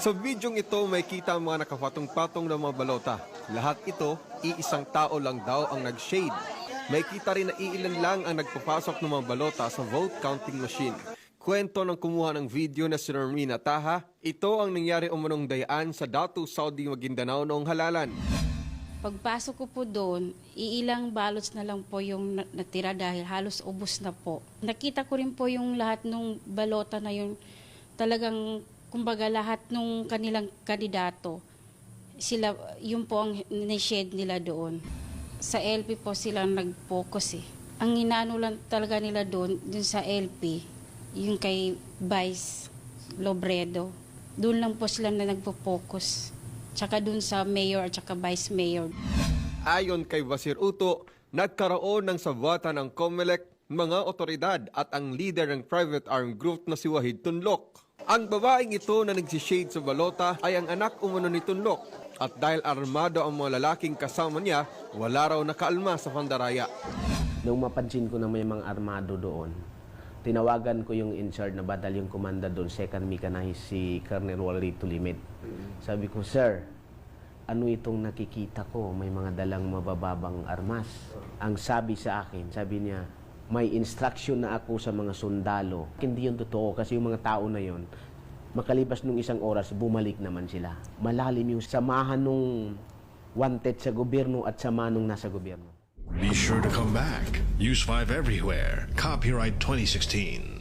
Sa videong ito, may kita ang mga nakapatong-patong ng mga balota. Lahat ito, iisang tao lang daw ang nag-shade. May kita rin na iilan lang ang nagpapasok ng mga balota sa vote counting machine. Kwento ng kumuha ng video na si Normina Taha, ito ang nangyari umunong dayaan sa Datu, Saudi, Maguindanao noong halalan. Pagpasok ko po doon, iilang ballots na lang po yung natira dahil halos ubos na po. Nakita ko rin po yung lahat ng balota na yun, talagang kumbaga lahat ng kanilang kandidato, sila, yun po ang ni-shade nila doon. Sa LP po sila nag-focus eh. Ang inaano lang talaga nila doon sa LP, yung kay Vice Lobredo, doon lang po sila na nagpo-focus. Tsaka dun sa mayor at tsaka vice mayor. Ayon kay Basir Uto, nagkaroon ng sabwatan ng COMELEC, mga otoridad at ang leader ng private armed group na si Wahid Tunlok. Ang babaeng ito na nagsishade sa balota ay ang anak umano ni Tunlok. At dahil armado ang mga lalaking kasama niya, wala raw nakaalma sa pandaraya. Nung mapansin ko na may mga armado doon, tinawagan ko yung in-charge na batalyong commander doon, second mekanahis si Colonel Walrito Limit. Sabi ko, sir, ano itong nakikita ko? May mga dalang mabababang armas. Ang sabi sa akin, sabi niya, may instruction na ako sa mga sundalo. Hindi yun totoo kasi yung mga tao na yun, makalipas nung isang oras, bumalik naman sila. Malalim yung samahan nung wanted sa gobyerno at sama nung nasa gobyerno. Be sure to come back. Use 5 everywhere. Copyright 2016.